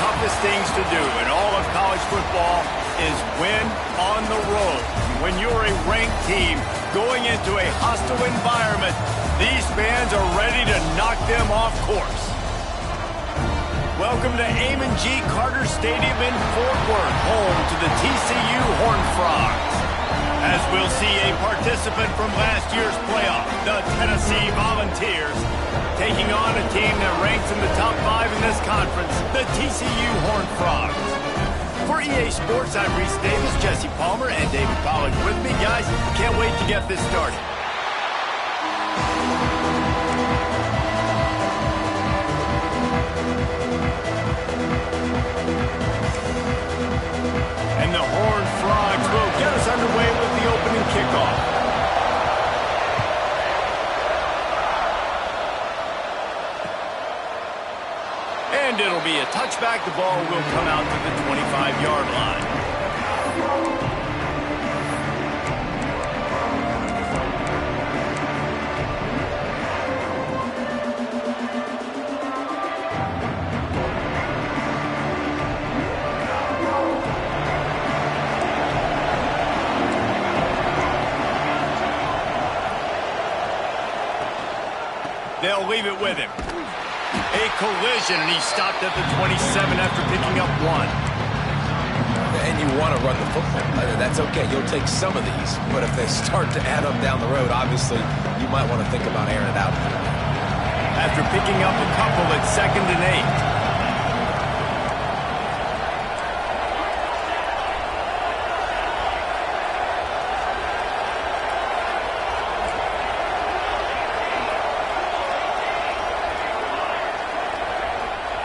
toughest things to do in all of college football is win on the road. When you're a ranked team going into a hostile environment, these fans are ready to knock them off course. Welcome to Amon G. Carter Stadium in Fort Worth, home to the TCU Horned Frogs. As we'll see a participant from last year's playoff, the Tennessee Volunteers, taking on a team that ranks in the top 5 in this conference, the TCU Horned Frogs. For EA Sports, I'm Reese Davis, Jesse Palmer, and David Pollack with me. Guys, can't wait to get this started. And the Horned Frogs will get us underway with the opening kickoff. And it'll be a touchback. The ball will come out to the 25-yard line. They'll leave it with him. A collision, and he stopped at the 27 after picking up 1. And you want to run the football. That's okay. You'll take some of these. But if they start to add up down the road, obviously, you might want to think about airing it out. After picking up a couple at 2nd and 8.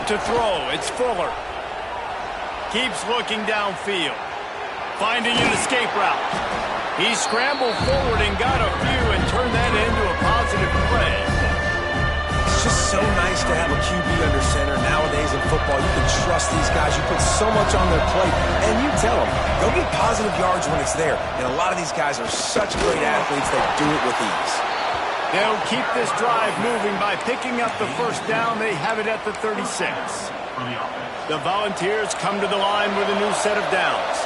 To throw, it's Fuller. Keeps looking downfield. Finding an escape route. He scrambled forward and got a few and turned that into a positive play. It's just so nice to have a QB under center. Nowadays in football, you can trust these guys. You put so much on their plate, and you tell them, go get positive yards when it's there. And a lot of these guys are such great athletes, they do it with ease. They'll keep this drive moving by picking up the first down. They have it at the 36. The Volunteers come to the line with a new set of downs.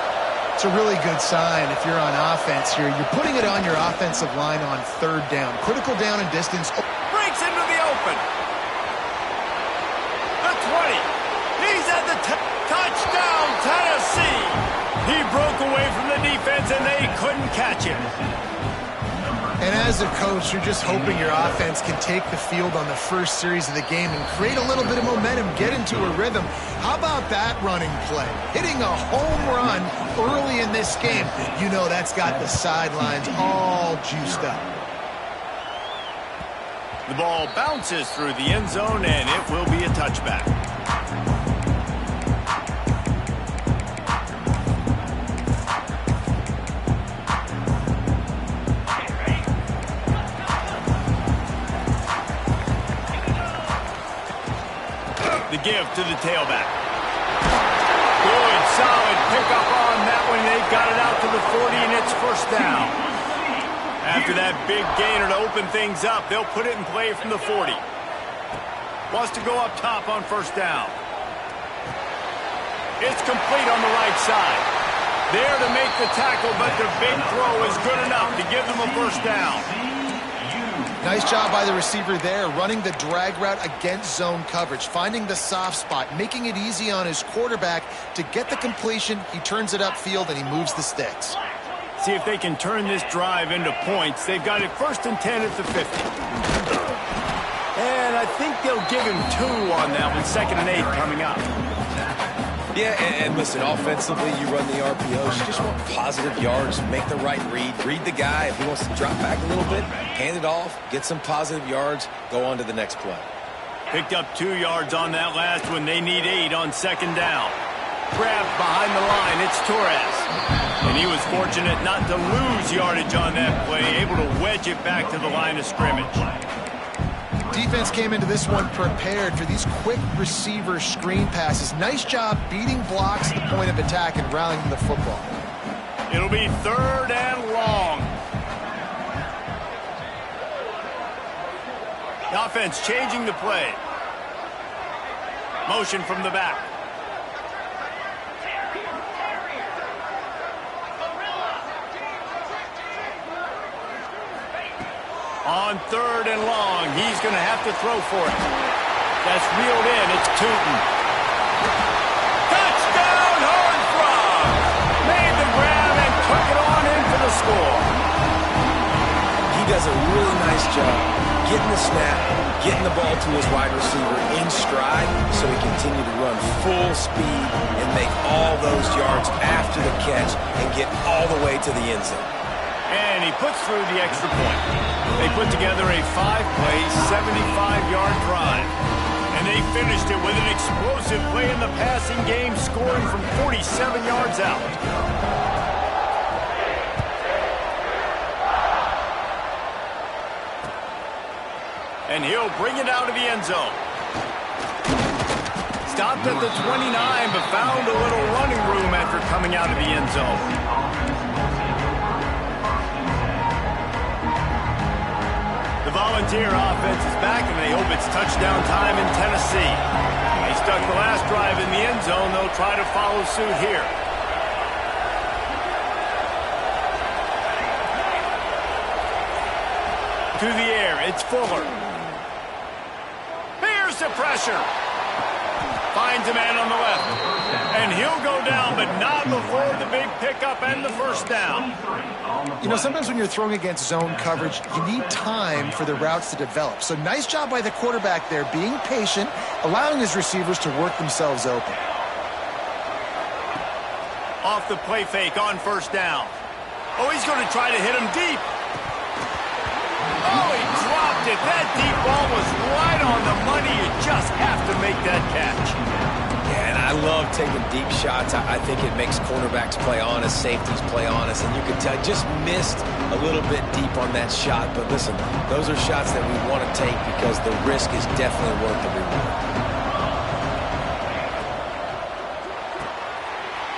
It's a really good sign if you're on offense here. You're putting it on your offensive line on 3rd down. Critical down and distance. Breaks into the open. The 20. He's at the touchdown, Tennessee. He broke away from the defense, and they couldn't catch him. And as a coach, you're just hoping your offense can take the field on the first series of the game and create a little bit of momentum, get into a rhythm. How about that running play? Hitting a home run early in this game. You know that's got the sidelines all juiced up. The ball bounces through the end zone, and it will be a touchback. The give to the tailback. Good, solid pickup on that one. They got it out to the 40, and it's first down. After that big gainer to open things up, they'll put it in play from the 40. Wants to go up top on first down. It's complete on the right side. There to make the tackle, but the big throw is good enough to give them a first down. Nice job by the receiver there, running the drag route against zone coverage, finding the soft spot, making it easy on his quarterback to get the completion. He turns it upfield, and he moves the sticks. See if they can turn this drive into points. They've got it 1st and 10 at the 50. And I think they'll give him 2 on that one, 2nd and 8 coming up. Yeah, and listen, offensively, you run the RPOs. You just want positive yards, make the right read the guy. If he wants to drop back a little bit, hand it off, get some positive yards, go on to the next play. Picked up 2 yards on that last one. They need 8 on 2nd down. Grabbed behind the line, it's Torres. And he was fortunate not to lose yardage on that play, able to wedge it back to the line of scrimmage. Defense came into this one prepared for these quick receiver screen passes. Nice job beating blocks at the point of attack and rallying the football. It'll be 3rd and long. The offense changing the play. Motion from the back. On 3rd and long, he's going to have to throw for it. That's reeled in. It's Tootin. Touchdown, Horned Frogs! Made the grab and took it on in for the score. He does a really nice job getting the snap, getting the ball to his wide receiver in stride so he continue to run full speed and make all those yards after the catch and get all the way to the end zone. And he puts through the extra point. They put together a 5-play, 75-yard drive. And they finished it with an explosive play in the passing game, scoring from 47 yards out. And he'll bring it out of the end zone. Stopped at the 29, but found a little running room after coming out of the end zone. The Volunteer offense is back, and they hope it's touchdown time in Tennessee. They stuck the last drive in the end zone. They'll try to follow suit here. To the air, it's Fuller. Here's the pressure. Finds a man on the left. And he'll go down, but not before the big pickup and the first down. You know, sometimes when you're throwing against zone coverage, you need time for the routes to develop. So nice job by the quarterback there, being patient, allowing his receivers to work themselves open. Off the play fake on first down. Oh, he's going to try to hit him deep. Oh, he dropped it. That deep ball was right on the money. You just have to make that catch. Yeah, and I love taking deep shots. I think it makes cornerbacks play honest, safeties play honest, and you can tell just missed a little bit deep on that shot. But listen, those are shots that we want to take because the risk is definitely worth the reward.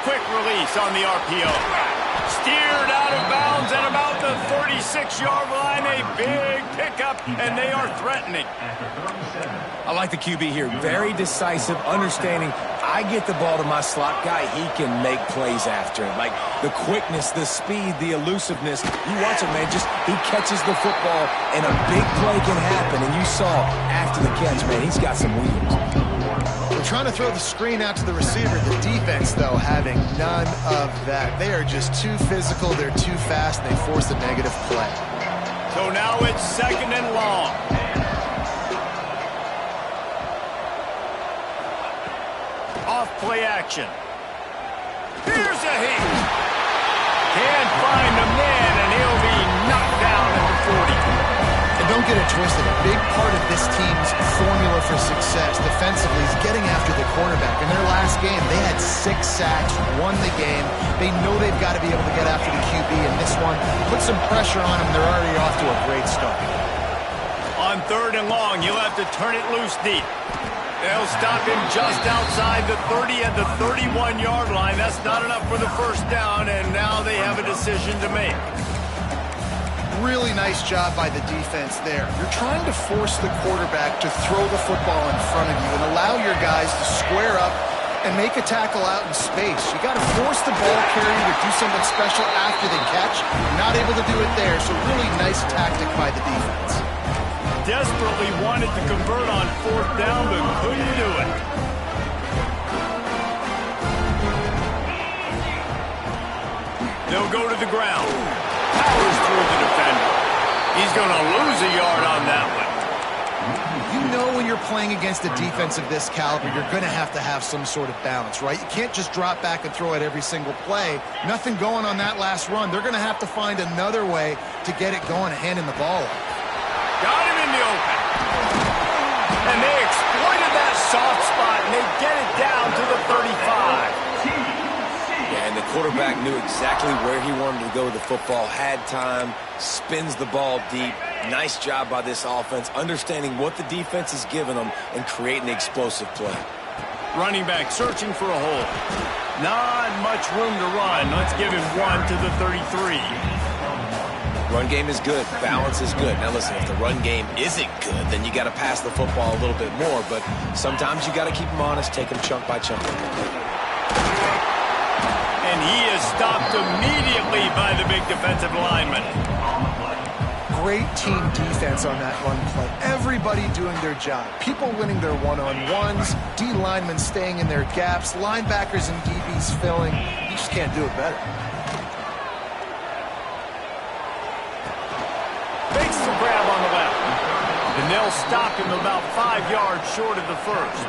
Quick release on the RPO. Steered out of bounds at about the 36-yard line. A big pickup, and they are threatening. I like the QB here. Very decisive, understanding I get the ball to my slot guy, he can make plays after it. Like the quickness, the speed, the elusiveness. You watch him, man, just he catches the football, and a big play can happen. And you saw after the catch, man, he's got some wheels. We're trying to throw the screen out to the receiver. The defense, though, having none of that. They are just too physical. They're too fast, and they force a negative play. So now it's 2nd and long. Off play action. Here's a hit. Can't find a man, and he'll be knocked down at the 40. And don't get it twisted. A big part of this team's formula for success defensively is getting after the quarterback. In their last game, they had 6 sacks, won the game. They know they've got to be able to get after the QB in this one. Put some pressure on them. They're already off to a great start. On 3rd and long, he'll have to turn it loose deep. They'll stop him just outside the 30 and the 31-yard line. That's not enough for the first down, and now they have a decision to make. Really nice job by the defense there. You're trying to force the quarterback to throw the football in front of you and allow your guys to square up and make a tackle out in space. You got to force the ball carrier to do something special after the catch. Not able to do it there, so really nice tactic by the defense. Desperately wanted to convert on 4th down, but couldn't do it. They'll go to the ground. Powers through the defender. He's going to lose a yard on that one. You know when you're playing against a defense of this caliber, you're going to have some sort of balance, right? You can't just drop back and throw it every single play. Nothing going on that last run. They're going to have to find another way to get it going and handing the ball off. Got him in the open. And they exploited that soft spot, and they get it down to the 35. Yeah, and the quarterback knew exactly where he wanted to go with the football, had time, spins the ball deep. Nice job by this offense, understanding what the defense is giving them and creating the explosive play. Running back searching for a hole. Not much room to run. Let's give him 1 to the 33. Run game is good. Balance is good. Now listen, if the run game isn't good, then you got to pass the football a little bit more. But sometimes you got to keep them honest, take them chunk by chunk. And he is stopped immediately by the big defensive lineman. great team defense on that run play. Everybody doing their job. People winning their one-on-ones, D linemen staying in their gaps, linebackers and DBs filling. You just can't do it better. Makes the grab on the left. And they'll stop him about 5 yards short of the first.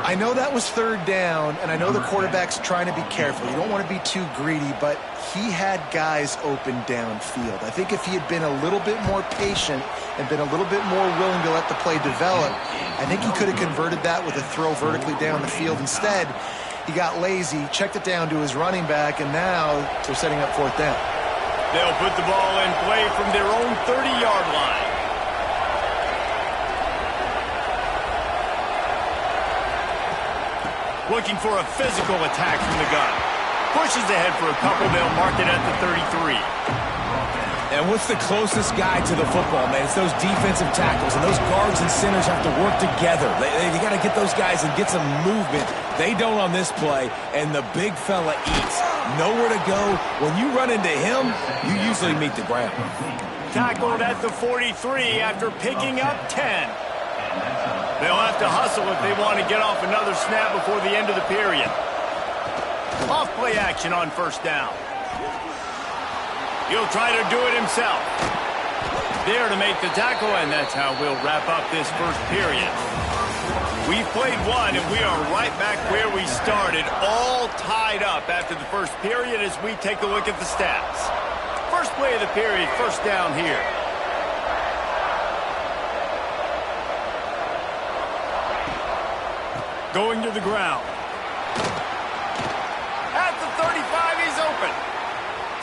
I know that was third down, and I know the quarterback's trying to be careful. You don't want to be too greedy, but he had guys open downfield. I think if he had been a little bit more patient and been a little bit more willing to let the play develop, I think he could have converted that with a throw vertically down the field. Instead, he got lazy, checked it down to his running back, and now they're setting up fourth down. They'll put the ball in play from their own 30-yard line. Looking for a physical attack from the gun. Pushes ahead for a couple. They'll mark it at the 33. And what's the closest guy to the football, man? It's those defensive tackles, and those guards and centers have to work together. They got to get those guys and get some movement. They don't on this play, and the big fella eats. Nowhere to go. When you run into him, you usually meet the ground. Tackled at the 43 after picking up 10. They'll have to hustle if they want to get off another snap before the end of the period. Off play action on first down. He'll try to do it himself. There to make the tackle, and that's how we'll wrap up this first period. We've played one, and we are right back where we started, all tied up after the first period as we take a look at the stats. First play of the period, first down here. Going to the ground. At the 35, he's open.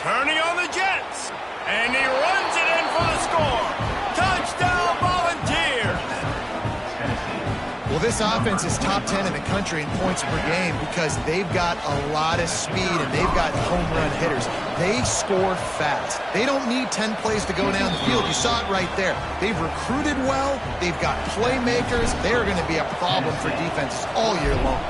Turning on the Jets. And he runs it in for the score. Touchdown, Volunteers. Well, this offense is top 10 in the country in points per game because they've got a lot of speed and they've got home run hitters. They score fast. They don't need 10 plays to go down the field. You saw it right there. They've recruited well. They've got playmakers. They're going to be a problem for defenses all year long.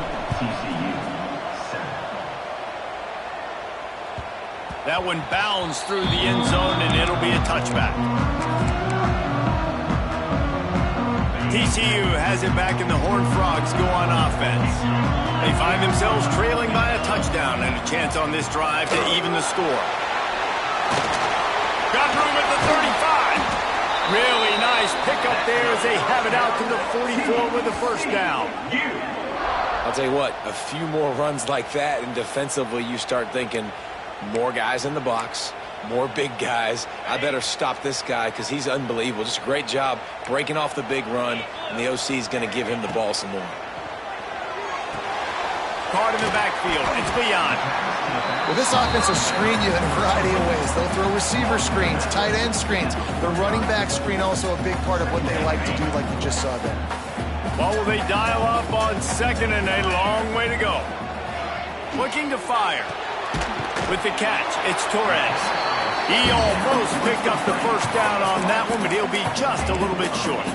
That one bounds through the end zone, and it'll be a touchback. TCU has it back, and the Horned Frogs go on offense. They find themselves trailing by a touchdown and a chance on this drive to even the score. Got room at the 35. Really nice pickup there as they have it out to the 44 with the first down. I'll tell you what, a few more runs like that, and defensively you start thinking more guys in the box, more big guys. I better stop this guy because he's unbelievable. Just a great job breaking off the big run, and the OC is going to give him the ball some more. Card in the backfield. It's Leon. Well, this offense will screen you in a variety of ways. They'll throw receiver screens, tight end screens. The running back screen also a big part of what they like to do, like you just saw there. Well, will they dial up on second and a long way to go? Looking to fire. With the catch, it's Torres. He almost picked up the first down on that one, but he'll be just a little bit short.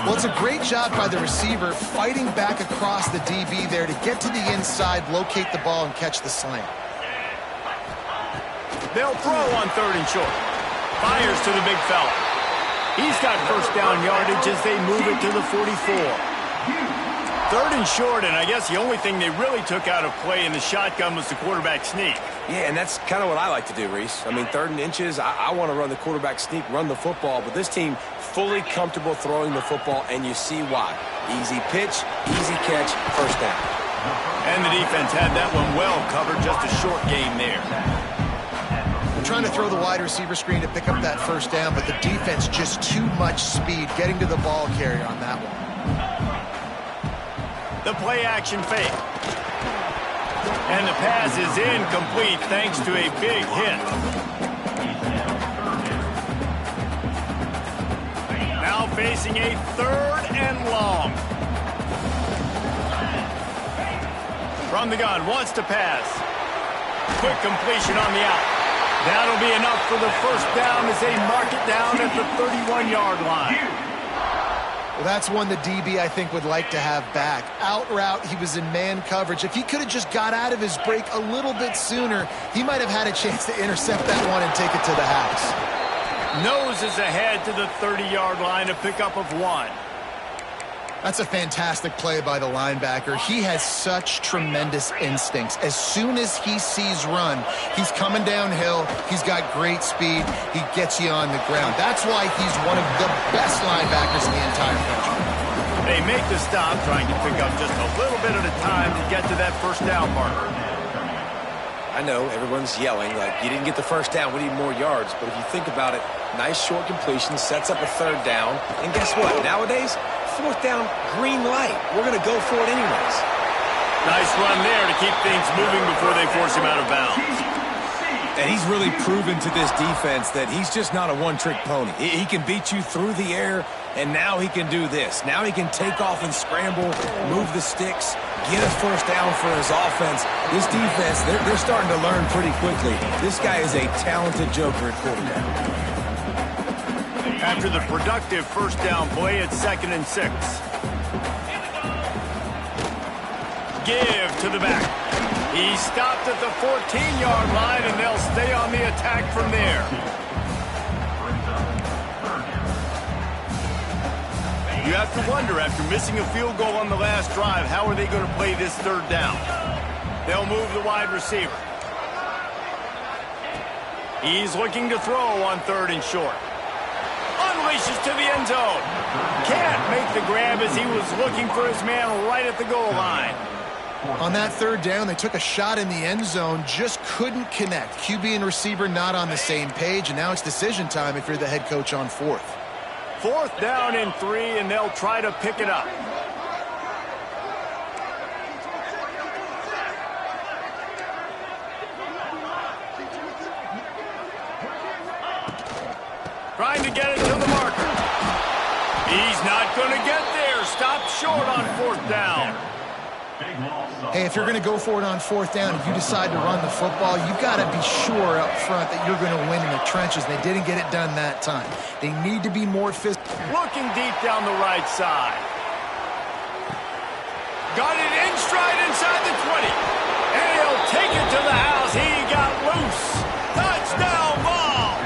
Well, it's a great job by the receiver fighting back across the DB there to get to the inside, locate the ball, and catch the slant. They'll throw on third and short. Fires to the big fella. He's got first down yardage as they move it to the 44. Third and short, and I guess the only thing they really took out of play in the shotgun was the quarterback sneak. Yeah, and that's kind of what I like to do, Reese. I mean, third and inches, I want to run the quarterback sneak, run the football, but this team fully comfortable throwing the football, and you see why. Easy pitch, easy catch, first down. And the defense had that one well covered, just a short game there. They're trying to throw the wide receiver screen to pick up that first down, but the defense just too much speed getting to the ball carrier on that one. The play action fake. And the pass is incomplete thanks to a big hit. Now facing a third and long. From the gun, wants to pass. Quick completion on the out. That'll be enough for the first down as they mark it down at the 31-yard line. Well, that's one the DB, I think, would like to have back. Out route, he was in man coverage. If he could have just got out of his break a little bit sooner, he might have had a chance to intercept that one and take it to the house. Noses ahead to the 30-yard line, a pickup of 1. That's a fantastic play by the linebacker. He has such tremendous instincts. As soon as he sees run, he's coming downhill. He's got great speed. He gets you on the ground. That's why he's one of the best linebackers in the entire country. They make the stop, trying to pick up just a little bit at a time to get to that first down marker. I know everyone's yelling like, you didn't get the first down, we need more yards. But if you think about it, nice short completion, sets up a third down. And guess what? Nowadays, fourth down, green light. We're going to go for it anyways. Nice run there to keep things moving before they force him out of bounds. And he's really proven to this defense that he's just not a one-trick pony. He can beat you through the air, and now he can do this. Now he can take off and scramble, move the sticks, get a first down for his offense. This defense, they're starting to learn pretty quickly. This guy is a talented joker at quarterback. After the productive first down play, it's 2nd and 6. Give to the back. He stopped at the 14-yard line, and they'll stay on the attack from there. You have to wonder, after missing a field goal on the last drive, how are they going to play this third down? They'll move the wide receiver. He's looking to throw on 3rd and short. Unleashes to the end zone. Can't make the grab as he was looking for his man right at the goal line. On that third down, they took a shot in the end zone, just couldn't connect. QB and receiver not on the same page, and now it's decision time if you're the head coach on 4th. 4th down and 3, and they'll try to pick it up. Trying to get it to the marker. He's not going to get there. Stopped short on 4th down. Hey, if you're going to go for it on 4th down, if you decide to run the football, you've got to be sure up front that you're going to win in the trenches. They didn't get it done that time. They need to be more physical. Looking deep down the right side. Got it in stride inside the 20. And he'll take it to the house. He got loose. Touchdown ball.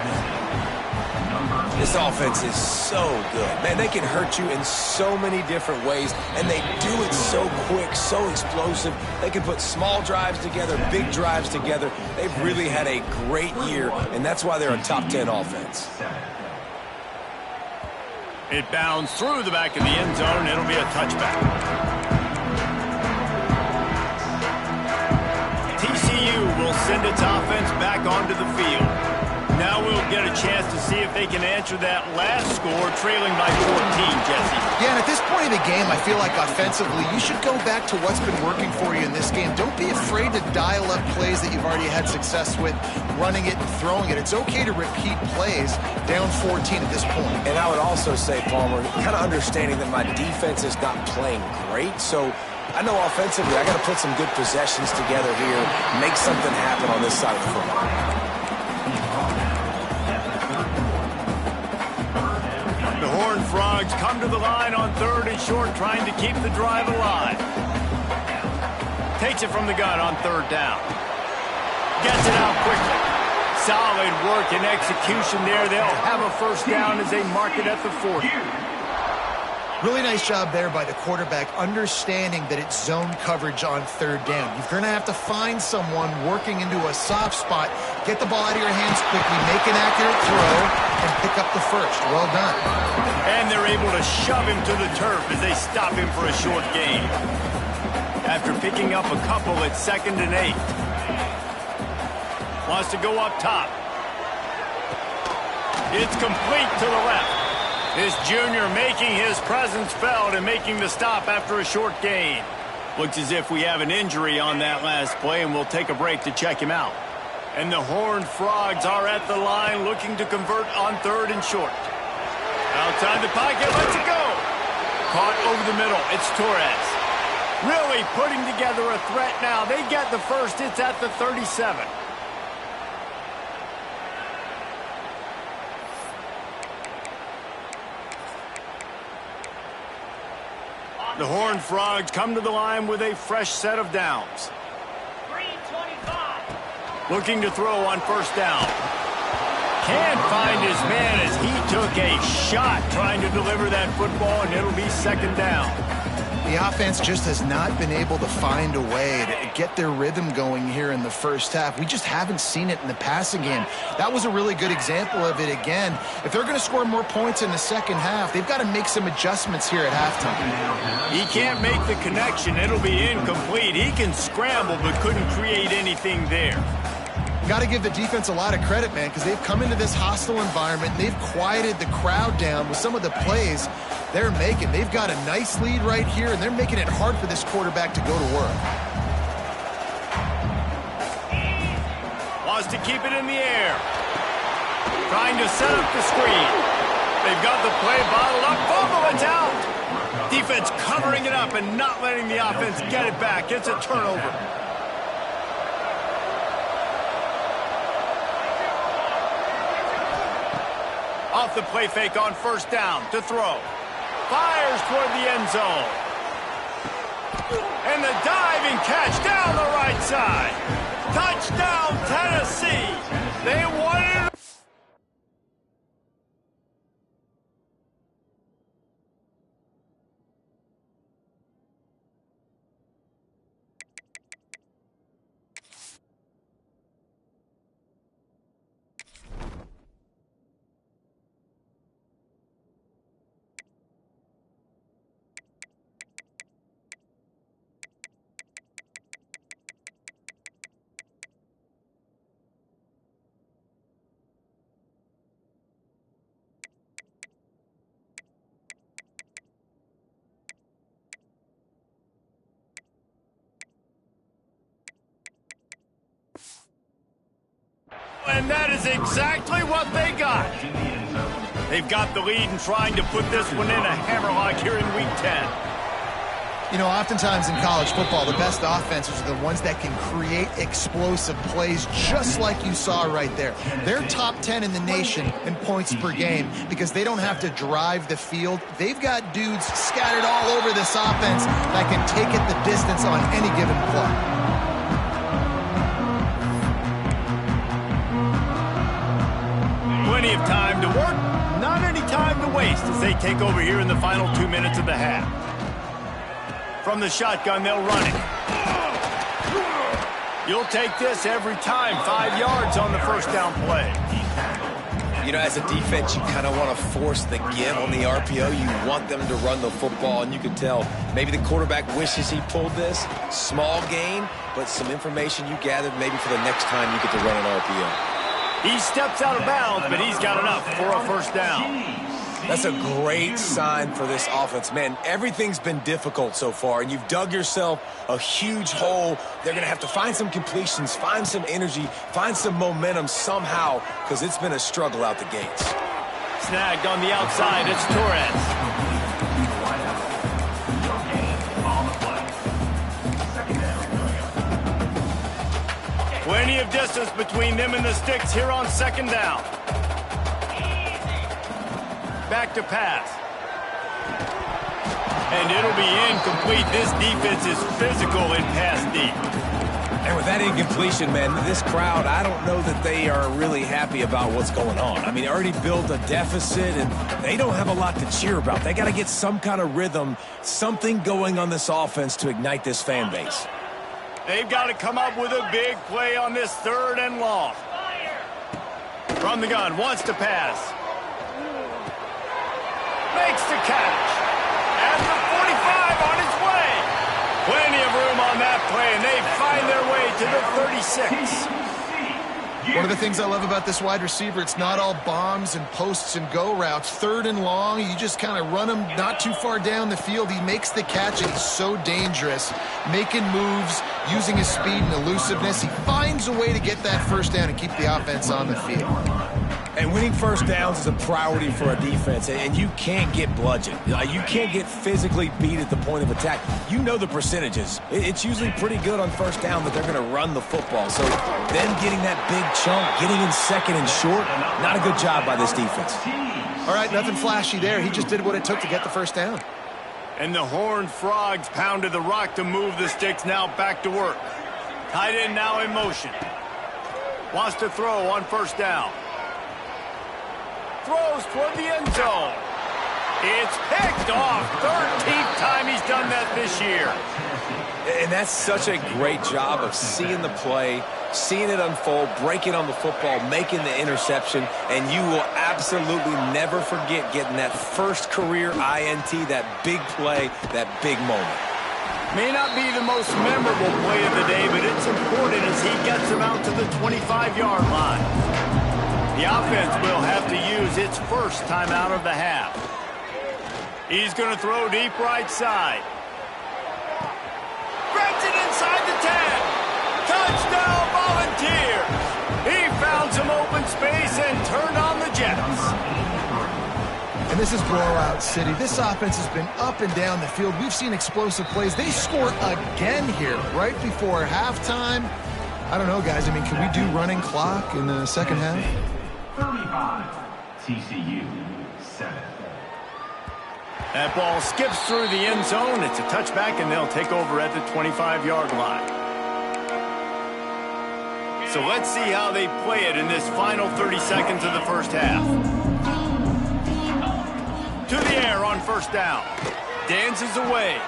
This offense is so good. Man, they can hurt you in so many different ways, and they do it so quick, so explosive. They can put small drives together, big drives together. They've really had a great year, and that's why they're a top 10 offense. It bounds through the back of the end zone, and it'll be a touchback. TCU will send its offense back onto the field. Now we'll get a chance to see if they can answer that last score, trailing by 14, Jesse. Yeah, and at this point of the game, I feel like offensively, you should go back to what's been working for you in this game. Don't be afraid to dial up plays that you've already had success with, running it and throwing it. It's okay to repeat plays down 14 at this point. And I would also say, Palmer, kind of understanding that my defense is not playing great, so I know offensively I got to put some good possessions together here, make something happen on this side of the football. Horned Frogs come to the line on 3rd and short, trying to keep the drive alive. Takes it from the gun on 3rd down. Gets it out quickly. Solid work and execution there. They'll have a first down as they mark it at the 40. Really nice job there by the quarterback, understanding that it's zone coverage on 3rd down. You're going to have to find someone working into a soft spot, get the ball out of your hands quickly, make an accurate throw, and pick up the first. Well done. And they're able to shove him to the turf as they stop him for a short gain. After picking up a couple at 2nd and 8. Wants to go up top. It's complete to the left. This junior making his presence felt and making the stop after a short gain. Looks as if we have an injury on that last play, and we'll take a break to check him out. And the Horned Frogs are at the line looking to convert on 3rd and short. Outside the pocket, lets it go. Caught over the middle, it's Torres. Really putting together a threat now. They get the first, it's at the 37. The Horned Frogs come to the line with a fresh set of downs. 325. Looking to throw on 1st down. can't find his man as he took a shot trying to deliver that football, and it'll be second down. The offense just has not been able to find a way to get their rhythm going here in the first half. We just haven't seen it in the passing game. That was a really good example of it again. If they're going to score more points in the second half, they've got to make some adjustments here at halftime. He can't make the connection. It'll be incomplete. He can scramble but couldn't create anything there. Got to give the defense a lot of credit, man, because they've come into this hostile environment and they've quieted the crowd down with some of the plays they're making. They've got a nice lead right here, and they're making it hard for this quarterback to go to work. Wants to keep it in the air. Trying to set up the screen. They've got the play bottled up. Fumble, it's out. Defense covering it up and not letting the offense get it back. It's a turnover. Off the play fake on first down to throw. Fires toward the end zone. And the diving catch down the right side. Touchdown, Tennessee. They won it. And that is exactly what they got. They've got the lead and trying to put this one in a hammerlock here in Week 10. You know, oftentimes in college football, the best offenses are the ones that can create explosive plays just like you saw right there. They're top 10 in the nation in points per game because they don't have to drive the field. They've got dudes scattered all over this offense that can take it the distance on any given play. Plenty of time to work, not any time to waste as they take over here in the final 2 minutes of the half. From the shotgun, they'll run it. You'll take this every time. 5 yards on the first down play. You know, as a defense, you kind of want to force the give on the RPO. You want them to run the football, and you can tell maybe the quarterback wishes he pulled this. Small gain, but some information you gathered maybe for the next time you get to run an RPO. He steps out of bounds, but he's got enough for a first down. That's a great sign for this offense. Man, everything's been difficult so far, and you've dug yourself a huge hole. They're going to have to find some completions, find some energy, find some momentum somehow, because it's been a struggle out the gates. Snagged on the outside, it's Torres. Plenty of distance between them and the sticks here on second down. Back to pass. And it'll be incomplete. This defense is physical in pass deep. And with that incompletion, man, this crowd, I don't know that they are really happy about what's going on. I mean, they already built a deficit, and they don't have a lot to cheer about. They got to get some kind of rhythm, something going on this offense to ignite this fan base. They've got to come up with a big play on this third and long. From the gun, wants to pass. Makes the catch. At the 45 on its way. Plenty of room on that play, and they find their way to the 36. One of the things I love about this wide receiver, it's not all bombs and posts and go routes. Third and long, you just kind of run him not too far down the field. He makes the catch, and he's so dangerous, making moves, using his speed and elusiveness. He finds a way to get that first down and keep the offense on the field. And winning first downs is a priority for a defense, and you can't get bludgeoned. You can't get physically beat at the point of attack. You know the percentages. It's usually pretty good on first down that they're going to run the football. So them getting that big chunk, getting in second and short, not a good job by this defense. All right, nothing flashy there. He just did what it took to get the first down. And the Horned Frogs pounded the rock to move the sticks, now back to work. Tight end now in motion. Wants to throw on first down. throws toward the end zone. It's picked off. 13th time he's done that this year. And that's such a great job of seeing the play, seeing it unfold, breaking on the football, making the interception, and you will absolutely never forget getting that first career INT, that big play, that big moment. May not be the most memorable play of the day, but it's important as he gets him out to the 25-yard line. The offense will have to use its first timeout of the half. He's going to throw deep right side. Grabs it inside the 10. Touchdown Volunteers. He found some open space and turned on the Jets. And this is blowout city. This offense has been up and down the field. We've seen explosive plays. They score again here right before halftime. I don't know, guys. I mean, can we do running clock in the second half? 35, TCU, 7. That ball skips through the end zone. It's a touchback, and they'll take over at the 25-yard line. So let's see how they play it in this final 30 seconds of the first half. To the air on first down. Dances away.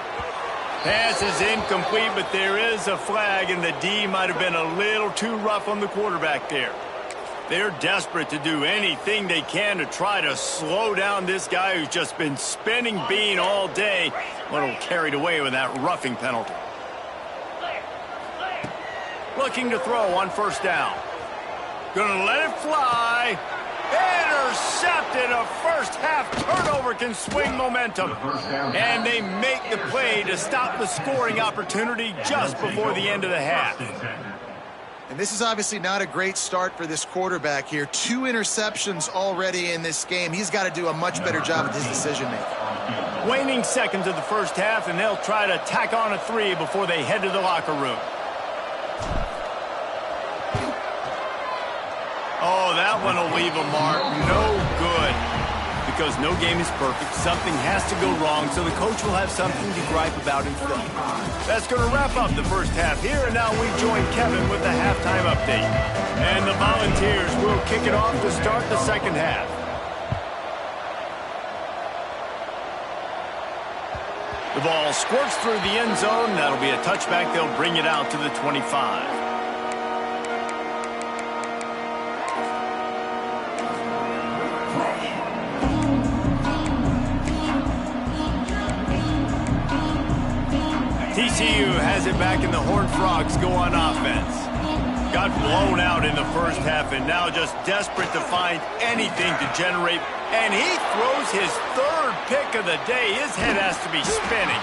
Pass is incomplete, but there is a flag, and the D might have been a little too rough on the quarterback there. They're desperate to do anything they can to try to slow down this guy who's just been spinning bean all day. A little carried away with that roughing penalty. Looking to throw on first down. Gonna let it fly. Intercepted. A first half turnover can swing momentum. And they make the play to stop the scoring opportunity just before the end of the half. And this is obviously not a great start for this quarterback here. 2 interceptions already in this game. He's got to do a much better job with his decision-making. Waning seconds of the first half, and they'll try to tack on a 3 before they head to the locker room. Oh, that one will leave a mark. No good. Because no game is perfect. Something has to go wrong, so the coach will have something to gripe about in film. That's going to wrap up the first half here, and now we join Kevin with the halftime update. And the Volunteers will kick it off to start the second half. The ball squirts through the end zone. That'll be a touchback. They'll bring it out to the 25. TCU has it back, and the Horned Frogs go on offense. Got blown out in the first half, and now just desperate to find anything to generate. And he throws his 3rd pick of the day. His head has to be spinning.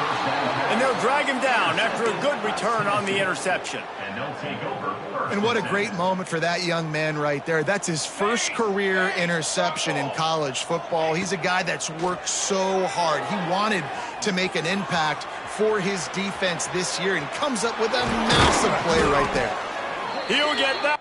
And they'll drag him down after a good return on the interception. And they'll take over. And what a great moment for that young man right there. That's his first career interception in college football. He's a guy that's worked so hard. He wanted to make an impact for his defense this year and comes up with a massive play right there. He'll get that.